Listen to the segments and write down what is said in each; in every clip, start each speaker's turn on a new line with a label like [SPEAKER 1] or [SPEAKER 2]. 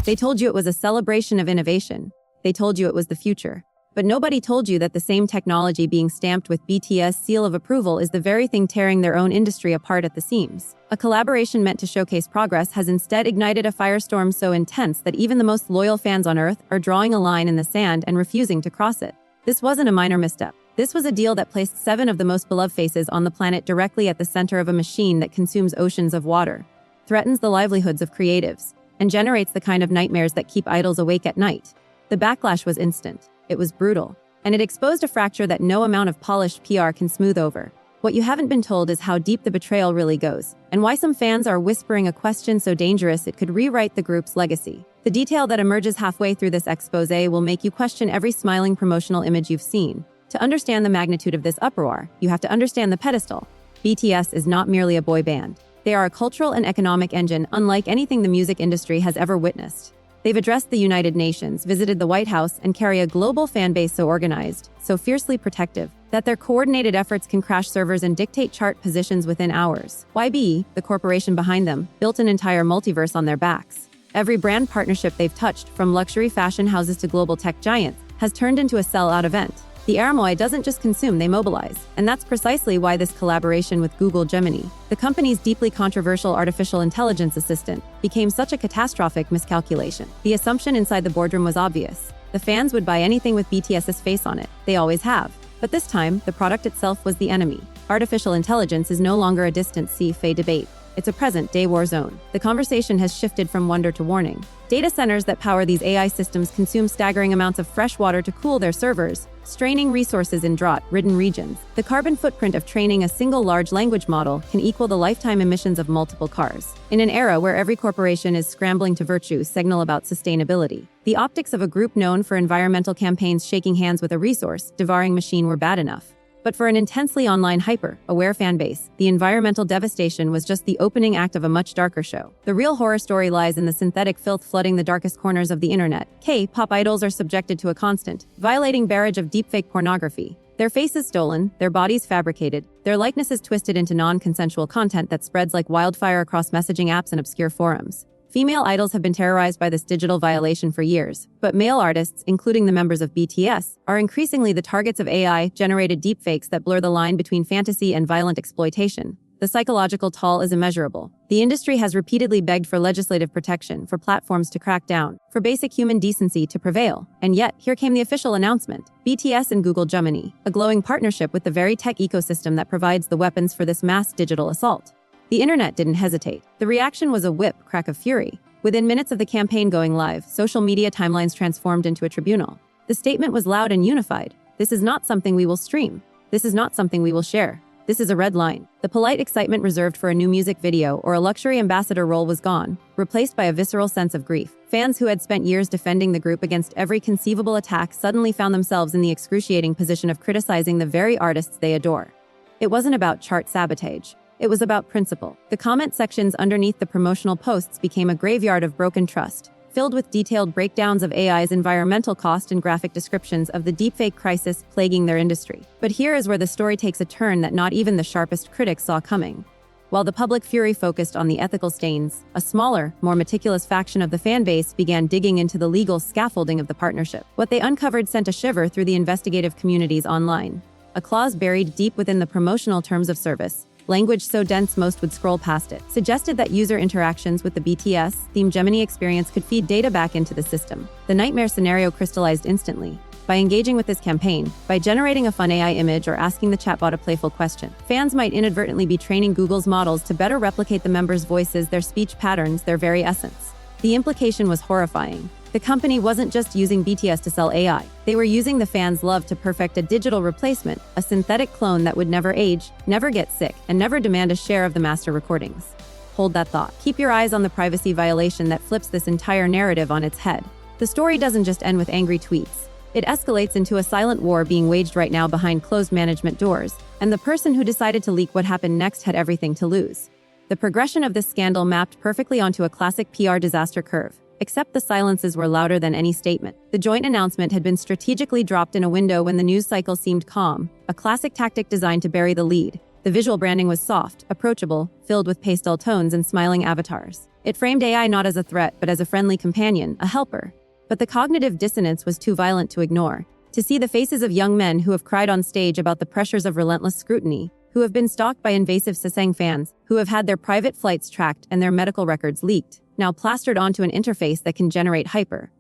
[SPEAKER 1] They told you it was a celebration of innovation. They told you it was the future. But nobody told you that the same technology being stamped with BTS seal of approval is the very thing tearing their own industry apart at the seams. A collaboration meant to showcase progress has instead ignited a firestorm so intense that even the most loyal fans on Earth are drawing a line in the sand and refusing to cross it. This wasn't a minor misstep. This was a deal that placed 7 of the most beloved faces on the planet directly at the center of a machine that consumes oceans of water, threatens the livelihoods of creatives, and generates the kind of nightmares that keep idols awake at night. The backlash was instant. It was brutal. And it exposed a fracture that no amount of polished PR can smooth over. What you haven't been told is how deep the betrayal really goes, and why some fans are whispering a question so dangerous it could rewrite the group's legacy. The detail that emerges halfway through this expose will make you question every smiling promotional image you've seen. To understand the magnitude of this uproar, you have to understand the pedestal. BTS is not merely a boy band. They are a cultural and economic engine unlike anything the music industry has ever witnessed. They've addressed the United Nations, visited the White House, and carry a global fan base so organized, so fiercely protective, that their coordinated efforts can crash servers and dictate chart positions within hours. YB, the corporation behind them, built an entire multiverse on their backs. Every brand partnership they've touched, from luxury fashion houses to global tech giants, has turned into a sell-out event. The Armoy doesn't just consume, they mobilize. And that's precisely why this collaboration with Google Gemini, the company's deeply controversial artificial intelligence assistant, became such a catastrophic miscalculation. The assumption inside the boardroom was obvious. The fans would buy anything with BTS's face on it. They always have. But this time, the product itself was the enemy. Artificial intelligence is no longer a distant CFA debate. It's a present-day war zone. The conversation has shifted from wonder to warning. Data centers that power these AI systems consume staggering amounts of fresh water to cool their servers, straining resources in drought-ridden regions. The carbon footprint of training a single large language model can equal the lifetime emissions of multiple cars. In an era where every corporation is scrambling to virtue signal about sustainability, the optics of a group known for environmental campaigns shaking hands with a resource-devouring machine were bad enough. But for an intensely online, hyper-aware fanbase, the environmental devastation was just the opening act of a much darker show. The real horror story lies in the synthetic filth flooding the darkest corners of the internet. K-pop idols are subjected to a constant, violating barrage of deepfake pornography. Their faces stolen, their bodies fabricated, their likenesses twisted into non-consensual content that spreads like wildfire across messaging apps and obscure forums. Female idols have been terrorized by this digital violation for years, but male artists, including the members of BTS, are increasingly the targets of AI-generated deepfakes that blur the line between fantasy and violent exploitation. The psychological toll is immeasurable. The industry has repeatedly begged for legislative protection, for platforms to crack down, for basic human decency to prevail. And yet, here came the official announcement. BTS and Google Gemini, a glowing partnership with the very tech ecosystem that provides the weapons for this mass digital assault. The internet didn't hesitate. The reaction was a whip crack of fury. Within minutes of the campaign going live, social media timelines transformed into a tribunal. The statement was loud and unified. This is not something we will stream. This is not something we will share. This is a red line. The polite excitement reserved for a new music video or a luxury ambassador role was gone, replaced by a visceral sense of grief. Fans who had spent years defending the group against every conceivable attack suddenly found themselves in the excruciating position of criticizing the very artists they adore. It wasn't about chart sabotage. It was about principle. The comment sections underneath the promotional posts became a graveyard of broken trust, filled with detailed breakdowns of AI's environmental cost and graphic descriptions of the deepfake crisis plaguing their industry. But here is where the story takes a turn that not even the sharpest critics saw coming. While the public fury focused on the ethical stains, a smaller, more meticulous faction of the fanbase began digging into the legal scaffolding of the partnership. What they uncovered sent a shiver through the investigative communities online. A clause buried deep within the promotional terms of service, language so dense most would scroll past it, suggested that user interactions with the BTS-themed Gemini experience could feed data back into the system. The nightmare scenario crystallized instantly. By engaging with this campaign, by generating a fun AI image or asking the chatbot a playful question, fans might inadvertently be training Google's models to better replicate the members' voices, their speech patterns, their very essence. The implication was horrifying. The company wasn't just using BTS to sell AI. They were using the fans' love to perfect a digital replacement, a synthetic clone that would never age, never get sick, and never demand a share of the master recordings. Hold that thought. Keep your eyes on the privacy violation that flips this entire narrative on its head. The story doesn't just end with angry tweets. It escalates into a silent war being waged right now behind closed management doors, and the person who decided to leak what happened next had everything to lose. The progression of this scandal mapped perfectly onto a classic PR disaster curve. Except the silences were louder than any statement. The joint announcement had been strategically dropped in a window when the news cycle seemed calm, a classic tactic designed to bury the lead. The visual branding was soft, approachable, filled with pastel tones and smiling avatars. It framed AI not as a threat, but as a friendly companion, a helper. But the cognitive dissonance was too violent to ignore. To see the faces of young men who have cried on stage about the pressures of relentless scrutiny, who have been stalked by invasive Sasang fans, who have had their private flights tracked and their medical records leaked, now plastered onto an interface that can generate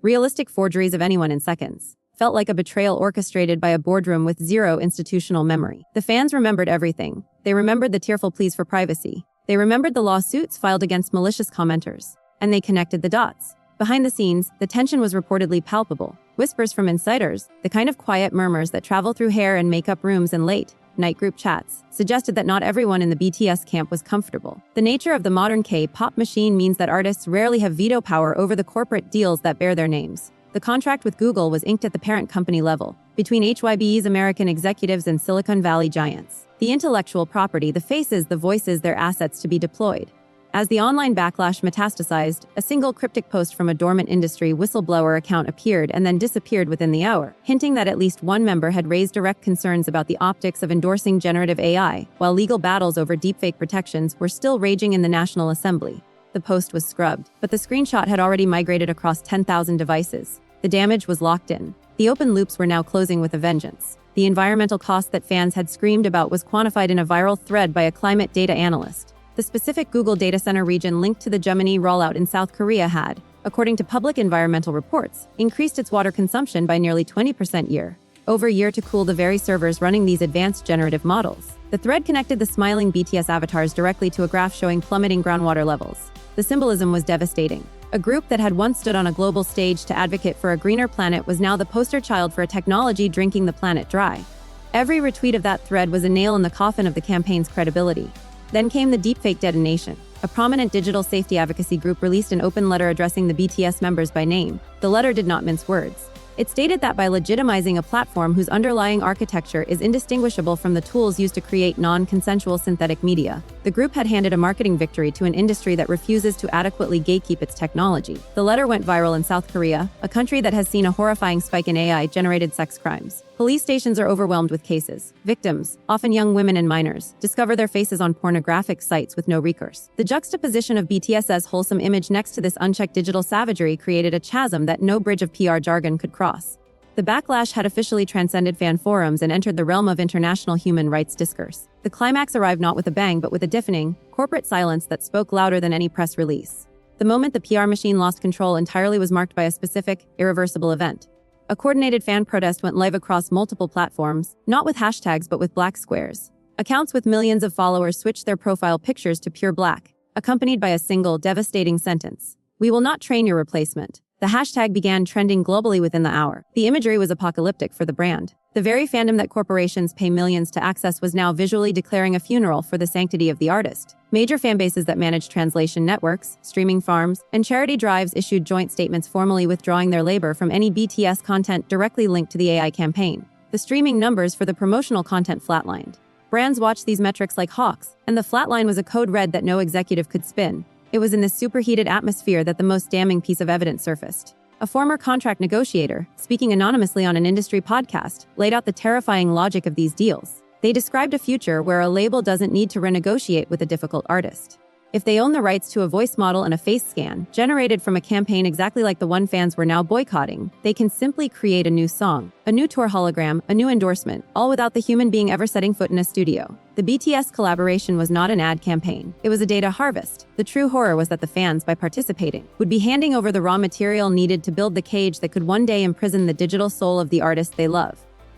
[SPEAKER 1] realistic forgeries of anyone in seconds, felt like a betrayal orchestrated by a boardroom with zero institutional memory. The fans remembered everything. They remembered the tearful pleas for privacy. They remembered the lawsuits filed against malicious commenters. And they connected the dots. Behind the scenes, the tension was reportedly palpable. Whispers from insiders, the kind of quiet murmurs that travel through hair and makeup rooms and late-night group chats, suggested that not everyone in the BTS camp was comfortable. The nature of the modern K-pop machine means that artists rarely have veto power over the corporate deals that bear their names. The contract with Google was inked at the parent company level, between HYBE's American executives and Silicon Valley giants. The intellectual property, the faces, the voices, their assets to be deployed. As the online backlash metastasized, a single cryptic post from a dormant industry whistleblower account appeared and then disappeared within the hour, hinting that at least one member had raised direct concerns about the optics of endorsing generative AI, while legal battles over deepfake protections were still raging in the National Assembly. The post was scrubbed, but the screenshot had already migrated across 10,000 devices. The damage was locked in. The open loops were now closing with a vengeance. The environmental cost that fans had screamed about was quantified in a viral thread by a climate data analyst. The specific Google data center region linked to the Gemini rollout in South Korea had, according to public environmental reports, increased its water consumption by nearly 20% year-over-year to cool the very servers running these advanced generative models. The thread connected the smiling BTS avatars directly to a graph showing plummeting groundwater levels. The symbolism was devastating. A group that had once stood on a global stage to advocate for a greener planet was now the poster child for a technology drinking the planet dry. Every retweet of that thread was a nail in the coffin of the campaign's credibility. Then came the deepfake detonation. A prominent digital safety advocacy group released an open letter addressing the BTS members by name. The letter did not mince words. It stated that by legitimizing a platform whose underlying architecture is indistinguishable from the tools used to create non-consensual synthetic media, the group had handed a marketing victory to an industry that refuses to adequately gatekeep its technology. The letter went viral in South Korea, a country that has seen a horrifying spike in AI-generated sex crimes. Police stations are overwhelmed with cases. Victims, often young women and minors, discover their faces on pornographic sites with no recourse. The juxtaposition of BTS's wholesome image next to this unchecked digital savagery created a chasm that no bridge of PR jargon could cross. The backlash had officially transcended fan forums and entered the realm of international human rights discourse. The climax arrived not with a bang but with a deafening, corporate silence that spoke louder than any press release. The moment the PR machine lost control entirely was marked by a specific, irreversible event. A coordinated fan protest went live across multiple platforms, not with hashtags but with black squares. Accounts with millions of followers switched their profile pictures to pure black, accompanied by a single, devastating sentence. "We will not train your replacement." The hashtag began trending globally within the hour. The imagery was apocalyptic for the brand. The very fandom that corporations pay millions to access was now visually declaring a funeral for the sanctity of the artist. Major fanbases that manage translation networks, streaming farms, and charity drives issued joint statements formally withdrawing their labor from any BTS content directly linked to the AI campaign. The streaming numbers for the promotional content flatlined. Brands watched these metrics like hawks, and the flatline was a code red that no executive could spin. It was in this superheated atmosphere that the most damning piece of evidence surfaced. A former contract negotiator, speaking anonymously on an industry podcast, laid out the terrifying logic of these deals. They described a future where a label doesn't need to renegotiate with a difficult artist. If they own the rights to a voice model and a face scan, generated from a campaign exactly like the one fans were now boycotting, they can simply create a new song, a new tour hologram, a new endorsement, all without the human being ever setting foot in a studio. The BTS collaboration was not an ad campaign. It was a data harvest. The true horror was that the fans, by participating, would be handing over the raw material needed to build the cage that could one day imprison the digital soul of the artist they love.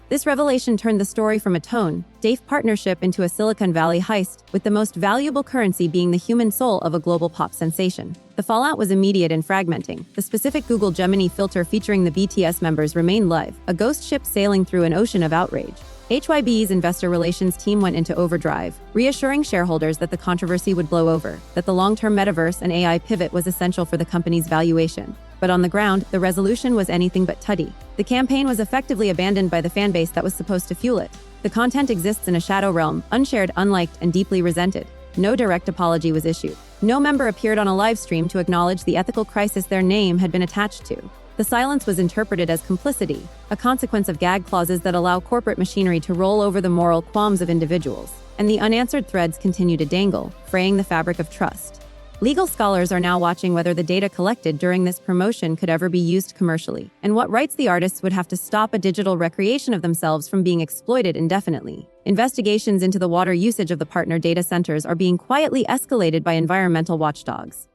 [SPEAKER 1] This revelation turned the story from a tone-deaf partnership into a Silicon Valley heist, with the most valuable currency being the human soul of a global pop sensation. The fallout was immediate and fragmenting. The specific Google Gemini filter featuring the BTS members remained live, a ghost ship sailing through an ocean of outrage. HYBE's investor relations team went into overdrive, reassuring shareholders that the controversy would blow over, that the long-term metaverse and AI pivot was essential for the company's valuation. But on the ground, the resolution was anything but tutty. The campaign was effectively abandoned by the fanbase that was supposed to fuel it. The content exists in a shadow realm, unshared, unliked, and deeply resented. No direct apology was issued. No member appeared on a live stream to acknowledge the ethical crisis their name had been attached to. The silence was interpreted as complicity, a consequence of gag clauses that allow corporate machinery to roll over the moral qualms of individuals. And the unanswered threads continue to dangle, fraying the fabric of trust. Legal scholars are now watching whether the data collected during this promotion could ever be used commercially, and what rights the artists would have to stop a digital recreation of themselves from being exploited indefinitely. Investigations into the water usage of the partner data centers are being quietly escalated by environmental watchdogs.